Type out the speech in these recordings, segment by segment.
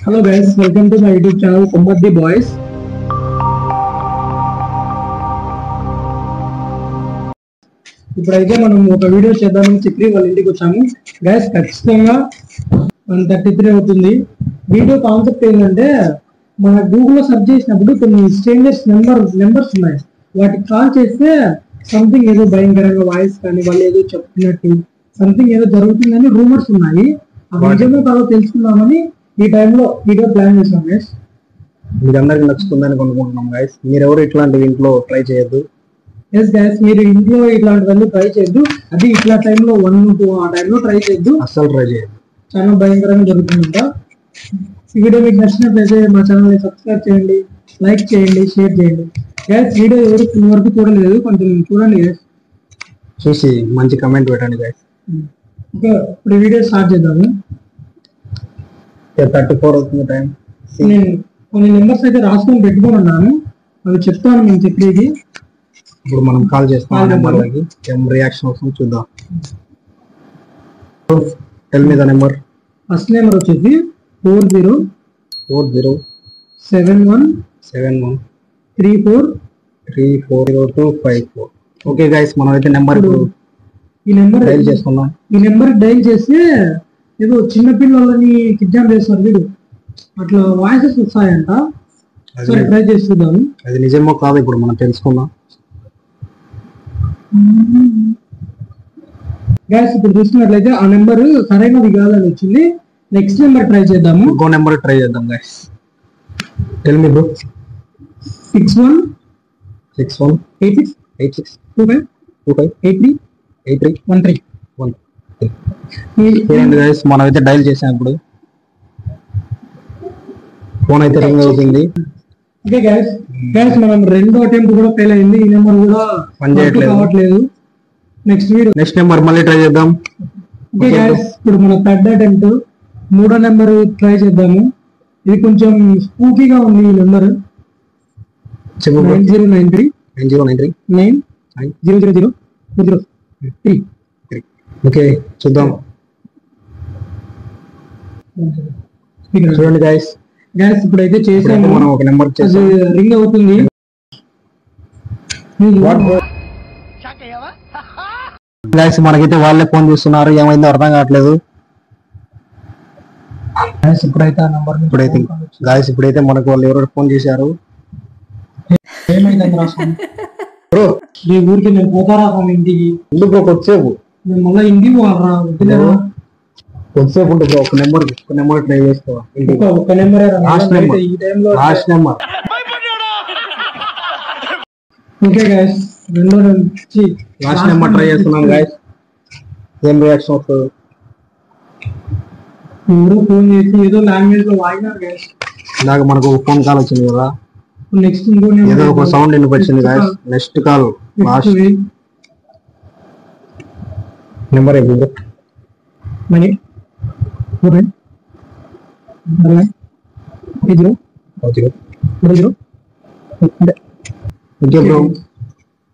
Hello guys, welcome to my YouTube channel Combat the Boys. ఇప్పుడైతే మనం ఒక video చేద్దామని చెప్పి వాళ్ళ ఇంటికి వచ్చాము. గైస్ ఖచ్చితంగా 133 అవుతుంది. వీడియో కాన్సెప్ట్ ఏంటంటే మన గూగుల్లో సెర్చ్ చేసినప్పుడు కొన్ని స్ట్రేంజర్స్ నెంబర్స్ ఉన్నాయి. వాటికి కాల్ చేస్తే సంథింగ్ ఏదో భయంకరంగా వాయిస్ కానీ వాళ్ళు ఏదో చెప్తున్నట్టు సంథింగ్ ఏదో జరుగుతుందని రూమర్స్ ఉన్నాయి. ఆ నిజంగా కాదో తెలుసుకుందామని ఈ టైంలో వీడియో ప్లాన్ చేసాం గైస్. మీకు అందరికి నచ్చుతుందని అనుకుంటున్నాం గైస్. మీరెవరు ఇట్లాంటివి ఇంట్లో ట్రై చేయొద్దు. ఎస్ గైస్, మీరు ఇంట్లో ఇట్లాంటివన్నీ ట్రై చేయొద్దు. అది ఇట్లా టైంలో 1 to 2 ఆ టైంలో ట్రై చేయొద్దు, అస్సలు ట్రై చేయొద్దు. చాలా భయంకరంగా జరుగుతుందంట. ఈ వీడియో మీకు నచ్చినట్లయితే మా ఛానల్ని సబ్స్క్రైబ్ చేయండి, లైక్ చేయండి, షేర్ చేయండి. గైస్ వీడియో ఎవరు ఫుల్ వరకు చూడలేదు, కొంచెం చూడండి గైస్, చూసి మంచి కమెంట్ పెట్టండి గైస్. ఓకే, ఇప్పుడు ఈ వీడియో స్టార్ట్ చేద్దాము. 34 అవుతుంది టైం. నేను కొన్ని నెంబర్స్ అయితే రాసుకొని పెట్టుకొని ఉన్నాను, అవి చెప్తాను నేను చెప్పేది. ఇప్పుడు మనం కాల్ చేస్తాం నెంబర్లకి, ఏం రియాక్షన్ వస్తుంది చూద్దాం. Tell me the number. First number వచ్చేసి 407134340254. ఓకే గైస్, మనం అయితే నెంబర్ ఈ నెంబర్ డైల్ చేస్తున్నాం. ఈ నెంబర్ డైల్ చేస్తే ఏదో చిన్న పిల్లలని కిడ్నాప్ చేస్తారు వీడు, అట్లా వాయిసెస్ వస్తాయంట. సరే ట్రై చేసి చూద్దాము. అది నిజమో కాదు ఇప్పుడు మనం తెలుసుకుందాం. గైస్ ఇప్పుడు చూసినట్లయితే ఆ నెంబర్ సరైనది కాదని వచ్చింది. నెక్స్ట్ నెంబర్ ట్రై చేద్దాము. ఇంకో నెంబర్ ట్రై చేద్దాం గైస్. Tell me bro. 6186862525838313. చూడండి గైస్, మనం అయితే డైల్ చేసాం. ఇప్పుడు ఫోన్ అయితే రింగ్ అవుతుంది. ఓకే గైస్, మనం రెండో అటెంప్ట్ కూడా ఫెయిల్ అయింది. ఈ నెంబర్ కూడా పనిచేయట్లేదు. నెక్స్ట్ నెంబర్ మళ్ళీ ట్రై చేద్దాం. ఓకే గైస్, ఇప్పుడు మన థర్డ్ అటెంప్ట్ మూడో నెంబర్ ట్రై చేద్దాము. ఇది కొంచెం స్పూకీగా ఉంది ఈ నెంబర్. 90939003. ఓకే చూద్దాం. చూడండి గైస్, ఇప్పుడైతే చేసాము. మనం ఒక నెంబర్ చేసి రింగ్ అవుతుంది. గైస్ మనకైతే వాళ్ళే ఫోన్ చేస్తున్నారు, ఏమైందో అర్థం కావట్లేదు. ఇప్పుడైతే ఆ నంబర్ ఇప్పుడైతే మనకు వాళ్ళు ఎవరో ఫోన్ చేశారు. ఏమైందని రాసుకోండి బ్రో. ఈ ఊరికి నేను పోతారా ఇంటికి? ఎందుకు కొద్దిసేపు నేను మళ్ళీ ఇంటికి పోవాలరా? కొద్దిసేపు ఉంటుంది. ఒక నెంబర్ ట్రై చేసుకో. ఒక నెంబర్ ఈ టైంలో లాస్ట్ నెంబర్. ఓకే గైస్, రెండో నుంచి లాస్ట్ నెంబర్ ట్రై చేస్తున్నాం గైస్. ఏం రియాక్షన్ వస్తుంది? ఎవరో ఫోన్ చేసి ఏదో లాంగ్వేజ్ లో వాయినారు గైస్. ఇందాక మనకు ఒక ఫోన్ కాల్ వచ్చింది కదా, నెక్స్ట్ ఇంకో ఏదో ఒక సౌండ్ వినిపించింది guys. Next call last number అయిపోయింది. మనీ ఓకే బ్రో,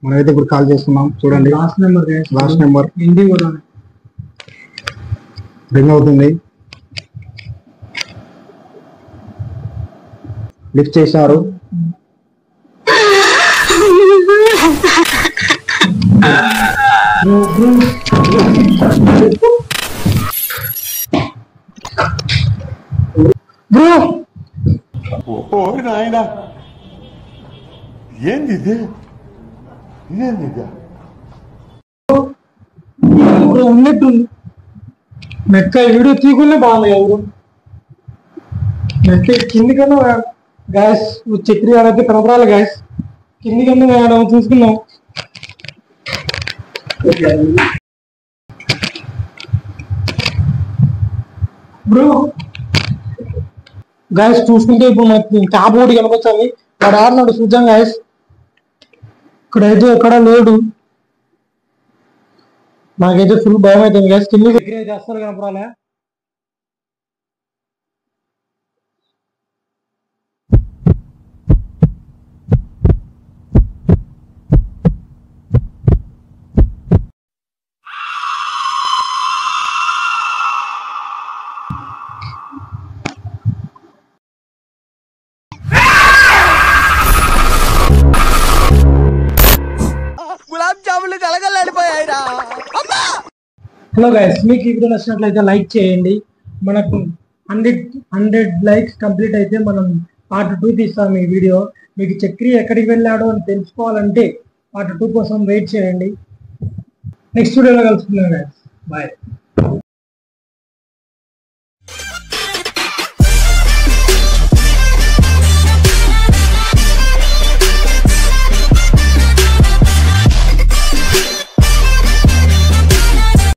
మనమైతే ఇప్పుడు కాల్ చేస్తున్నాం. చూడండి లాస్ట్ నెంబర్ రింగ్ అవుతుంది. లిఫ్ట్ చేశారు. నాయనా ఏంది ఉన్నట్టు మెక్క వీడియో తీయకుండా బాగుంది ఎవరు మెక్క కింది కన్నా గ్యాస్ చక్రి ఆడైతే కనపడాలి. గ్యాస్ కింది కన్నా ఆడ చూసుకున్నాం. బ్రో గ్యాస్ చూసుకుంటే ఇప్పుడు మనకి ట్యాబ్ ఒకటి కనపచ్చాలి. వాడు ఆడినాడు చూద్దాం గ్యాస్. ఇక్కడైతే ఎక్కడ లేడు. నాకైతే ఫుల్ భయం అవుతుంది గ్యాస్. కింద అయితే అస్సలు కనపడాలి. హలో గైస్, మీకు ఈ వీడియో నచ్చినట్లయితే లైక్ చేయండి. మనకు 100 లైక్స్ కంప్లీట్ అయితే మనం పార్ట్ 2 తీస్తాం. ఈ వీడియో మీకు చక్రి ఎక్కడికి వెళ్ళాడో అని తెలుసుకోవాలంటే పార్ట్ 2 కోసం వెయిట్ చేయండి. నెక్స్ట్ వీడియోలో కలుసుకుందాం గైస్. బాయ్.